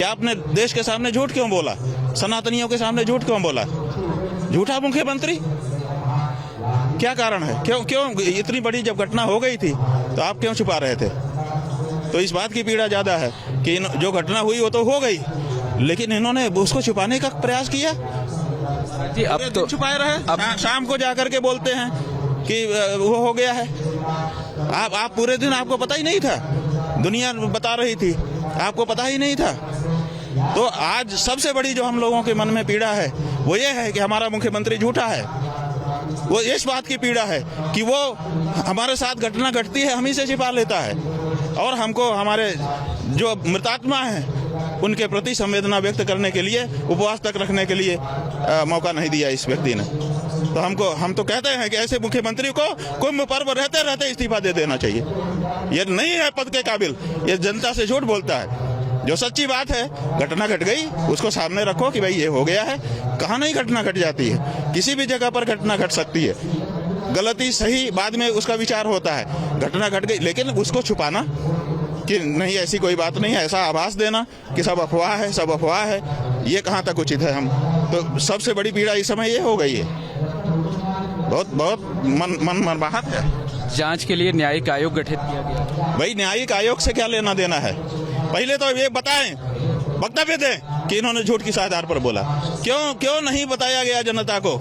आपने देश के सामने झूठ क्यों बोला? सनातनियों के सामने झूठ क्यों बोला? झूठा मुख्यमंत्री, क्या कारण है? क्यों इतनी बड़ी जब घटना हो गई थी तो आप क्यों छुपा रहे थे? तो इस बात की पीड़ा ज्यादा है कि जो घटना हुई वो तो हो गई, लेकिन इन्होंने उसको छुपाने का प्रयास किया जी। अब तो छुपाए रहे, शाम को जाकर के बोलते हैं कि वो हो गया है। आप पूरे दिन आपको पता ही नहीं था, दुनिया बता रही थी, आपको पता ही नहीं था। तो आज सबसे बड़ी जो हम लोगों के मन में पीड़ा है वो ये है कि हमारा मुख्यमंत्री झूठा है। वो इस बात की पीड़ा है कि वो हमारे साथ घटना घटती है, हम ही से छिपा लेता है, और हमको हमारे जो मृतात्मा हैं उनके प्रति संवेदना व्यक्त करने के लिए, उपवास तक रखने के लिए मौका नहीं दिया इस व्यक्ति ने। तो हम तो कहते हैं कि ऐसे मुख्यमंत्री को कुंभ पर्व रहते रहते इस्तीफा दे देना चाहिए। ये नहीं है पद के काबिल, ये जनता से झूठ बोलता है। जो सच्ची बात है, घटना घट गई, उसको सामने रखो कि भाई ये हो गया है। कहाँ नहीं घटना घट जाती है, किसी भी जगह पर घटना घट सकती है। गलती सही बाद में उसका विचार होता है। घटना घट गई, लेकिन उसको छुपाना कि नहीं ऐसी कोई बात नहीं है, ऐसा आभास देना कि सब अफवाह है, सब अफवाह है, ये कहाँ तक उचित है? हम तो सबसे बड़ी पीड़ा इस समय ये हो गई है। बहुत मन मरमाहत है। जांच के लिए न्यायिक आयोग गठित किया गया। भाई न्यायिक आयोग से क्या लेना देना है? पहले तो ये बताएं, वक्तव्य दें कि इन्होंने झूठ किस आधार पर बोला। क्यों नहीं बताया गया जनता को?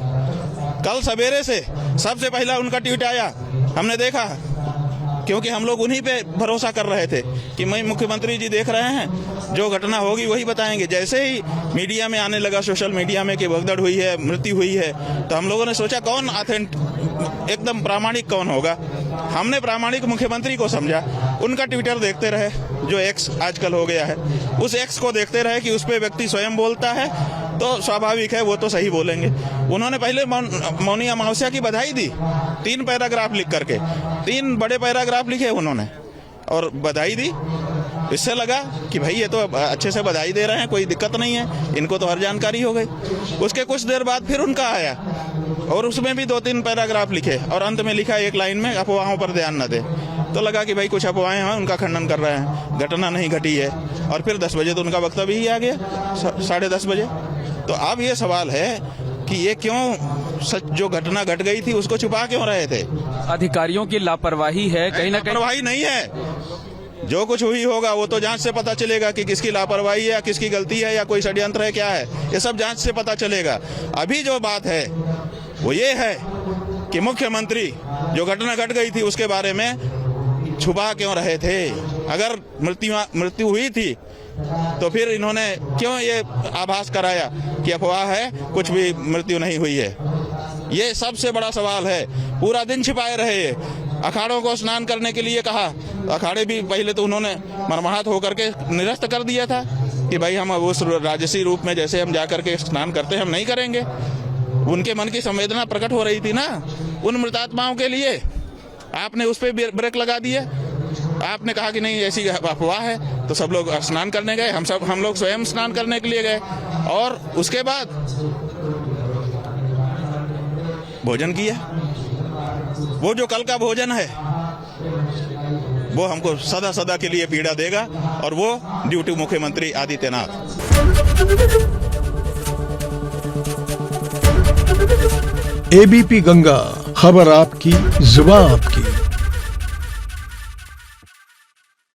कल सवेरे से सबसे पहला उनका ट्वीट आया, हमने देखा, क्योंकि हम लोग उन्हीं पे भरोसा कर रहे थे कि मैं मुख्यमंत्री जी देख रहे हैं, जो घटना होगी वही बताएंगे। जैसे ही मीडिया में आने लगा, सोशल मीडिया में, कि भगदड़ हुई है, मृत्यु हुई है, तो हम लोगों ने सोचा कौन एकदम प्रामाणिक कौन होगा। हमने प्रामाणिक मुख्यमंत्री को समझा। उनका ट्विटर देखते रहे, जो एक्स आजकल हो गया है, उस एक्स को देखते रहे कि उस पे व्यक्ति स्वयं बोलता है तो स्वाभाविक है वो तो सही बोलेंगे। उन्होंने पहले मौनी अमावस्या की बधाई दी, 3 पैराग्राफ लिख करके, 3 बड़े पैराग्राफ लिखे उन्होंने और बधाई दी। इससे लगा कि भाई ये तो अच्छे से बधाई दे रहे हैं, कोई दिक्कत नहीं है, इनको तो हर जानकारी हो गई। उसके कुछ देर बाद फिर उनका आया और उसमें भी 2-3 पैराग्राफ लिखे और अंत में लिखा एक लाइन में, अफवाहों पर ध्यान न दे। तो लगा कि भाई कुछ अफवाहें हैं, उनका खंडन कर रहे हैं, घटना नहीं घटी है। और फिर 10 बजे तो उनका वक्तव्य ही आ गया, 10:30 बजे। तो अब ये सवाल है कि ये क्यों सच जो घटना घट गई थी उसको छुपा क्यों रहे थे? अधिकारियों की लापरवाही है, कहीं ना कहीं लापरवाही नहीं है। जो कुछ हुई होगा वो तो जांच से पता चलेगा कि किसकी लापरवाही है या किसकी गलती है या कोई षड्यंत्र है, क्या है, ये सब जांच से पता चलेगा। अभी जो बात है वो ये है कि मुख्यमंत्री जो घटना घट गई थी उसके बारे में छुपा क्यों रहे थे? अगर मृत्यु हुई थी तो फिर इन्होंने क्यों ये आभास कराया कि अफवाह है, कुछ भी मृत्यु नहीं हुई है? ये सबसे बड़ा सवाल है। पूरा दिन छिपाए रहे। अखाड़ों को स्नान करने के लिए कहा, तो अखाड़े भी पहले तो उन्होंने मरमाहत होकर के निरस्त कर दिया था कि भाई हम उस राजसी रूप में जैसे हम जाकर के स्नान करते हैं हम नहीं करेंगे। उनके मन की संवेदना प्रकट हो रही थी ना उन मृतात्माओं के लिए। आपने उस पर ब्रेक लगा दिया। आपने कहा कि नहीं ऐसी अफवाह है, तो सब लोग स्नान करने गए, हम लोग स्वयं स्नान करने के लिए गए और उसके बाद भोजन किया। वो जो कल का भोजन है वो हमको सदा सदा के लिए पीड़ा देगा, और वो ड्यूटी मुख्यमंत्री आदित्यनाथ। एबीपी गंगा, खबर आपकी, जुबान आपकी।